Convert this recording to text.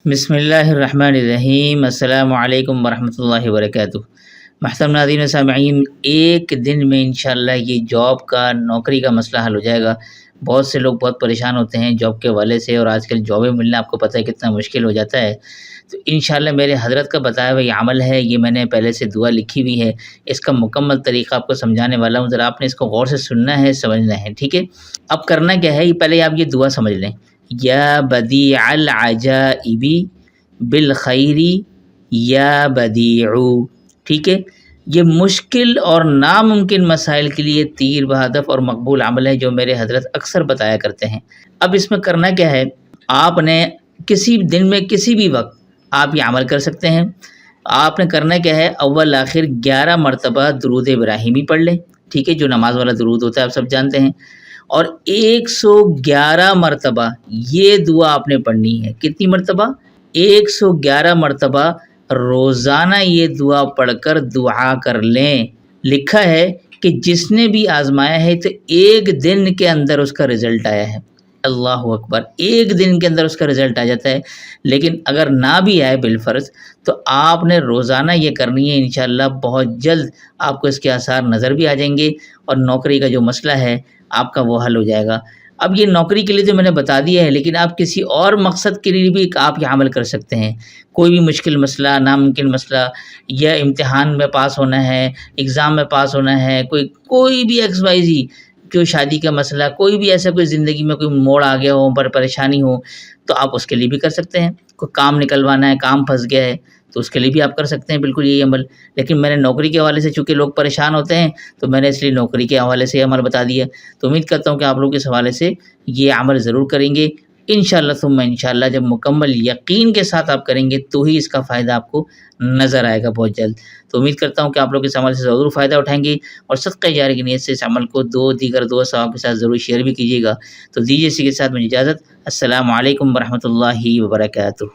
بسم اللہ الرحمن الرحیم، السلام علیکم ورحمۃ اللہ وبرکاتہ۔ محترم ناظرین و سامعین، ایک دن میں انشاءاللہ یہ جاب کا، نوکری کا مسئلہ حل ہو جائے گا۔ بہت سے لوگ بہت پریشان ہوتے ہیں جاب کے حوالے سے، اور آج کل جابیں ملنا آپ کو پتہ ہے کتنا مشکل ہو جاتا ہے۔ تو انشاءاللہ میرے حضرت کا بتایا ہوا یہ عمل ہے، یہ میں نے پہلے سے دعا لکھی ہوئی ہے، اس کا مکمل طریقہ آپ کو سمجھانے والا ہوں، ذرا آپ نے اس کو غور سے سننا ہے، سمجھنا ہے، ٹھیک ہے؟ اب کرنا کیا ہے، پہلے آپ یہ دعا سمجھ لیں: یا بدیع العجائب بالخیری یا بدیع، ٹھیک ہے؟ یہ مشکل اور ناممکن مسائل کے لیے تیر بہدف اور مقبول عمل ہے جو میرے حضرت اکثر بتایا کرتے ہیں۔ اب اس میں کرنا کیا ہے، آپ نے کسی دن میں کسی بھی وقت آپ یہ عمل کر سکتے ہیں۔ آپ نے کرنا کیا ہے، اول آخر 11 مرتبہ درود ابراہیمی پڑھ لیں، ٹھیک ہے؟ جو نماز والا درود ہوتا ہے آپ سب جانتے ہیں، اور 111 مرتبہ یہ دعا آپ نے پڑھنی ہے۔ کتنی مرتبہ؟ 111 مرتبہ روزانہ یہ دعا پڑھ کر دعا کر لیں۔ لکھا ہے کہ جس نے بھی آزمایا ہے تو ایک دن کے اندر اس کا رزلٹ آیا ہے۔ اللہ اکبر، ایک دن کے اندر اس کا رزلٹ آ جاتا ہے۔ لیکن اگر نہ بھی آئے بالفرض تو آپ نے روزانہ یہ کرنی ہے، انشاءاللہ بہت جلد آپ کو اس کے آثار نظر بھی آ جائیں گے، اور نوکری کا جو مسئلہ ہے آپ کا وہ حل ہو جائے گا۔ اب یہ نوکری کے لیے تو میں نے بتا دیا ہے، لیکن آپ کسی اور مقصد کے لیے بھی آپ یہ عمل کر سکتے ہیں۔ کوئی بھی مشکل مسئلہ، ناممکن مسئلہ، یا امتحان میں پاس ہونا ہے، ایگزام میں پاس ہونا ہے، کوئی بھی ایکس وائی زی، جو شادی کا مسئلہ، کوئی بھی ایسا کوئی زندگی میں کوئی موڑ آ گیا ہو، پریشانی ہو، تو آپ اس کے لیے بھی کر سکتے ہیں۔ کوئی کام نکلوانا ہے، کام پھنس گیا ہے، تو اس کے لیے بھی آپ کر سکتے ہیں بالکل یہی عمل۔ لیکن میں نے نوکری کے حوالے سے، چونکہ لوگ پریشان ہوتے ہیں، تو میں نے اس لیے نوکری کے حوالے سے یہ عمل بتا دیا۔ تو امید کرتا ہوں کہ آپ لوگ اس حوالے سے یہ عمل ضرور کریں گے انشاءاللہ ثم انشاءاللہ۔ جب مکمل یقین کے ساتھ آپ کریں گے تو ہی اس کا فائدہ آپ کو نظر آئے گا بہت جلد۔ تو امید کرتا ہوں کہ آپ لوگ اس عمل سے ضرور فائدہ اٹھائیں گے، اور صدقہ جاری کی نیت سے اس عمل کو دیگر دو صحابہ کے ساتھ ضرور شیئر بھی کیجیے گا۔ تو دیجیے اسی کے ساتھ مجھے اجازت۔ السلام علیکم ورحمۃ اللہ وبرکاتہ۔